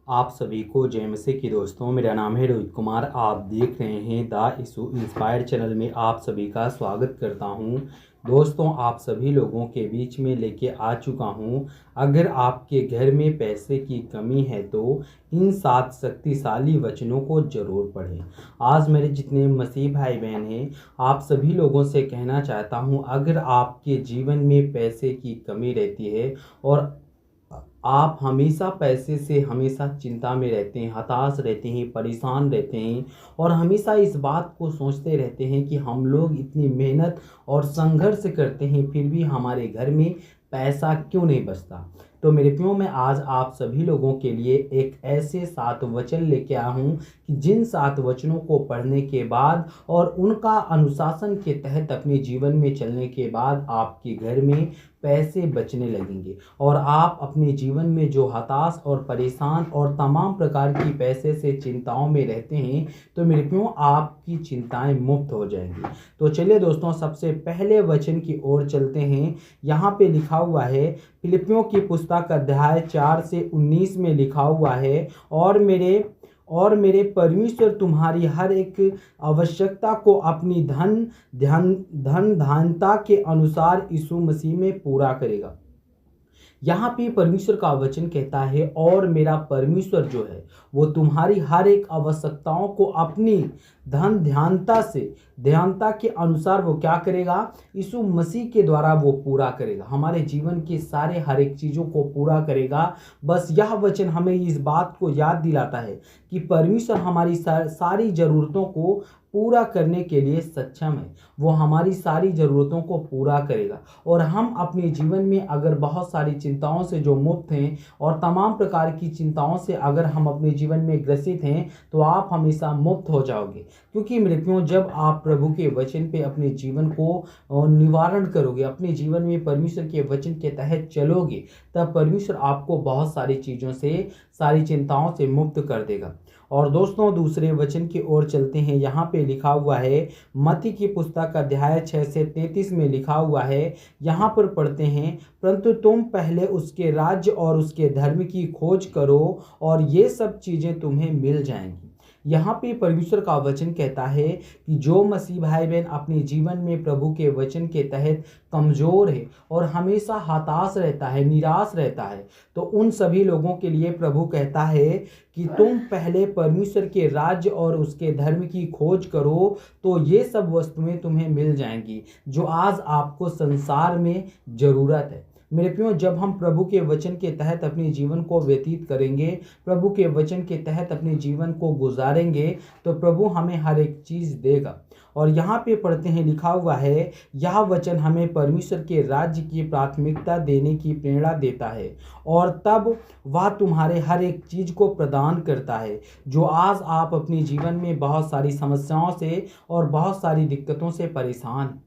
आप सभी को जय मसीह की दोस्तों। मेरा नाम है रोहित कुमार। आप देख रहे हैं द इशू इंस्पायर चैनल में आप सभी का स्वागत करता हूं। दोस्तों, आप सभी लोगों के बीच में लेके आ चुका हूं। अगर आपके घर में पैसे की कमी है तो इन 7 शक्तिशाली वचनों को जरूर पढ़ें। आज मेरे जितने मसीह भाई बहन हैं, आप सभी लोगों से कहना चाहता हूं, अगर आपके जीवन में पैसे की कमी रहती है और आप हमेशा पैसे से हमेशा चिंता में रहते हैं, हताश रहते हैं, परेशान रहते हैं और हमेशा इस बात को सोचते रहते हैं कि हम लोग इतनी मेहनत और संघर्ष करते हैं फिर भी हमारे घर में पैसा क्यों नहीं बचता, तो मेरे प्रियो मैं आज आप सभी लोगों के लिए एक ऐसे 7 वचन लेके आया हूँ कि जिन 7 वचनों को पढ़ने के बाद और उनका अनुशासन के तहत अपने जीवन में चलने के बाद आपके घर में पैसे बचने लगेंगे और आप अपने जीवन में जो हताश और परेशान और तमाम प्रकार की पैसे से चिंताओं में रहते हैं, तो मेरे प्रियो आपकी चिंताएं मुक्त हो जाएंगी। तो चलिए दोस्तों, सबसे पहले वचन की ओर चलते हैं। यहाँ पे लिखा हुआ है, फिलिपियों की पुस्तक अध्याय 4 से 19 में लिखा हुआ है, और मेरे परमेश्वर तुम्हारी हर एक आवश्यकता को अपनी धन धान्यता के अनुसार यीशु मसीह में पूरा करेगा। यहाँ पे परमेश्वर का वचन कहता है, और मेरा परमेश्वर जो है वो तुम्हारी हर एक आवश्यकताओं को अपनी ध्यानता के अनुसार वो क्या करेगा, यीशु मसीह के द्वारा वो पूरा करेगा। हमारे जीवन के सारे हर एक चीज़ों को पूरा करेगा। बस यह वचन हमें इस बात को याद दिलाता है कि परमेश्वर हमारी सारी ज़रूरतों को पूरा करने के लिए सक्षम है। वो हमारी सारी ज़रूरतों को पूरा करेगा और हम अपने जीवन में अगर बहुत सारी चिंताओं से जो मुक्त हैं और तमाम प्रकार की चिंताओं से अगर हम अपने जीवन में ग्रसित हैं, तो आप हमेशा मुक्त हो जाओगे। क्योंकि मेरे प्रियो, जब आप प्रभु के वचन पे अपने जीवन को निवारण करोगे, अपने जीवन में परमेश्वर के वचन के तहत चलोगे, तब परमेश्वर आपको बहुत सारी चीज़ों से, सारी चिंताओं से मुक्त कर देगा। और दोस्तों, दूसरे वचन की ओर चलते हैं। यहाँ पे लिखा हुआ है, मत्ती की पुस्तक अध्याय 6 से 33 में लिखा हुआ है। यहाँ पर पढ़ते हैं, परंतु तुम पहले उसके राज्य और उसके धर्म की खोज करो और ये सब चीज़ें तुम्हें मिल जाएंगी। यहाँ पे परमेश्वर का वचन कहता है कि जो मसीह भाई बहन अपने जीवन में प्रभु के वचन के तहत कमज़ोर है और हमेशा हताश रहता है, निराश रहता है, तो उन सभी लोगों के लिए प्रभु कहता है कि तुम पहले परमेश्वर के राज्य और उसके धर्म की खोज करो, तो ये सब वस्तुएं तुम्हें मिल जाएंगी जो आज आपको संसार में ज़रूरत है। मेरे प्रियो, जब हम प्रभु के वचन के तहत अपने जीवन को व्यतीत करेंगे, प्रभु के वचन के तहत अपने जीवन को गुजारेंगे, तो प्रभु हमें हर एक चीज़ देगा। और यहाँ पे पढ़ते हैं, लिखा हुआ है, यह वचन हमें परमेश्वर के राज्य की प्राथमिकता देने की प्रेरणा देता है और तब वह तुम्हारे हर एक चीज़ को प्रदान करता है जो आज आप अपने जीवन में बहुत सारी समस्याओं से और बहुत सारी दिक्कतों से परेशान हैं।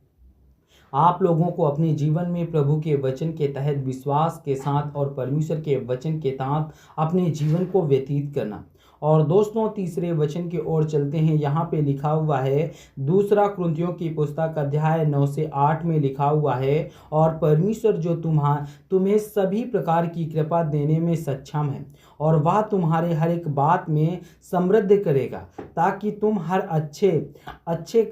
आप लोगों को अपने जीवन में प्रभु के वचन के तहत विश्वास के साथ और परमेश्वर के वचन के तहत अपने जीवन को व्यतीत करना। और दोस्तों, तीसरे वचन की ओर चलते हैं। यहाँ पे लिखा हुआ है, दूसरा कुरिन्थियों की पुस्तक अध्याय 9 से 8 में लिखा हुआ है, और परमेश्वर जो तुम्हें सभी प्रकार की कृपा देने में सक्षम है और वह तुम्हारे हर एक बात में समृद्ध करेगा, ताकि तुम हर अच्छे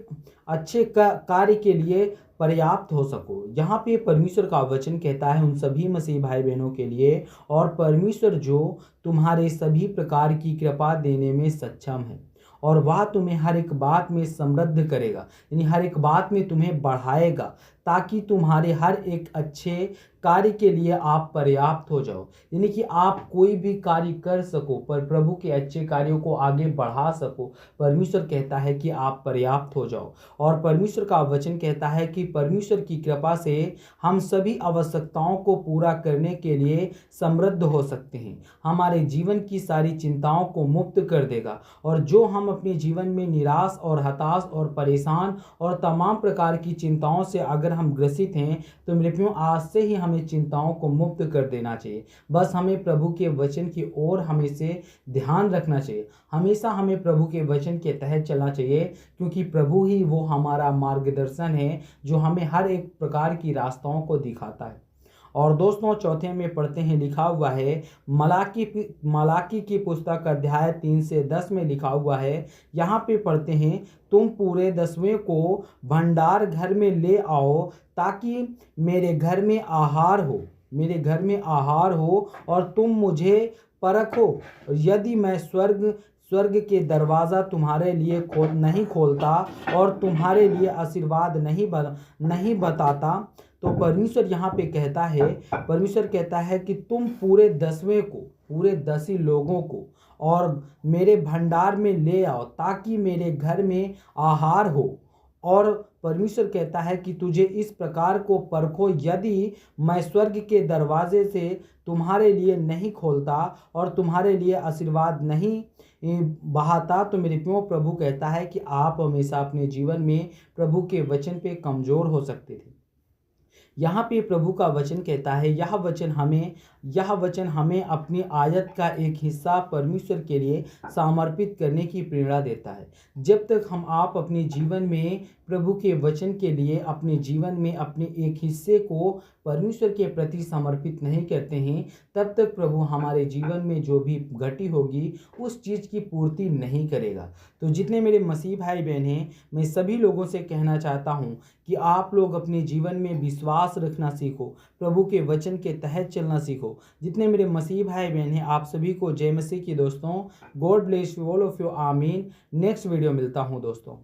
कार्य के लिए पर्याप्त हो सको। यहाँ पे परमेश्वर का वचन कहता है उन सभी मसीह भाई बहनों के लिए, और परमेश्वर जो तुम्हारे सभी प्रकार की कृपा देने में सक्षम है और वह तुम्हें हर एक बात में समृद्ध करेगा, यानी हर एक बात में तुम्हें बढ़ाएगा, ताकि तुम्हारे हर एक अच्छे कार्य के लिए आप पर्याप्त हो जाओ, यानी कि आप कोई भी कार्य कर सको पर प्रभु के अच्छे कार्यों को आगे बढ़ा सको। परमेश्वर कहता है कि आप पर्याप्त हो जाओ। और परमेश्वर का वचन कहता है कि परमेश्वर की कृपा से हम सभी आवश्यकताओं को पूरा करने के लिए समृद्ध हो सकते हैं, हमारे जीवन की सारी चिंताओं को मुक्त कर देगा। और जो हम अपने जीवन में निराश और हताश और परेशान और तमाम प्रकार की चिंताओं से अगर हम ग्रसित हैं, तो मेरे प्रियो, आज से ही हमें चिंताओं को मुक्त कर देना चाहिए। बस हमें प्रभु के वचन की ओर हमेशा ध्यान रखना चाहिए, हमेशा हमें प्रभु के वचन के तहत चलना चाहिए, क्योंकि प्रभु ही वो हमारा मार्गदर्शन है जो हमें हर एक प्रकार की रास्ताओं को दिखाता है। और दोस्तों चौथे में पढ़ते हैं, लिखा हुआ है मलाकी की पुस्तक अध्याय 3 से 10 में लिखा हुआ है। यहाँ पे पढ़ते हैं, तुम पूरे 10वें को भंडार घर में ले आओ ताकि मेरे घर में आहार हो, मेरे घर में आहार हो, और तुम मुझे परखो, यदि मैं स्वर्ग के दरवाज़ा तुम्हारे लिए नहीं खोलता और तुम्हारे लिए आशीर्वाद नहीं बताता। तो परमेश्वर कहता है कि तुम पूरे 10वें को, पूरे 10 ही लोगों को और मेरे भंडार में ले आओ ताकि मेरे घर में आहार हो। और परमेश्वर कहता है कि तुझे इस प्रकार को परखो, यदि मैं स्वर्ग के दरवाजे से तुम्हारे लिए नहीं खोलता और तुम्हारे लिए आशीर्वाद नहीं बहाता। तो मेरे प्रिय प्रभु कहता है कि आप हमेशा अपने जीवन में प्रभु के वचन पे कमज़ोर हो सकते थे। यहाँ पे प्रभु का वचन कहता है, यह वचन हमें अपनी आयत का एक हिस्सा परमेश्वर के लिए समर्पित करने की प्रेरणा देता है। जब तक आप अपने जीवन में प्रभु के वचन के लिए अपने जीवन में अपने एक हिस्से को परमेश्वर के प्रति समर्पित नहीं करते हैं, तब तक प्रभु हमारे जीवन में जो भी घटी होगी उस चीज़ की पूर्ति नहीं करेगा। तो जितने मेरे मसीह भाई बहन हैं, मैं सभी लोगों से कहना चाहता हूँ कि आप लोग अपने जीवन में विश्वास रखना सीखो, प्रभु के वचन के तहत चलना सीखो। जितने मेरे मसीह भाई बहन हैं, आप सभी को जय मसीह की दोस्तों। God bless you all of you, आमीन। नेक्स्ट वीडियो मिलता हूँ दोस्तों।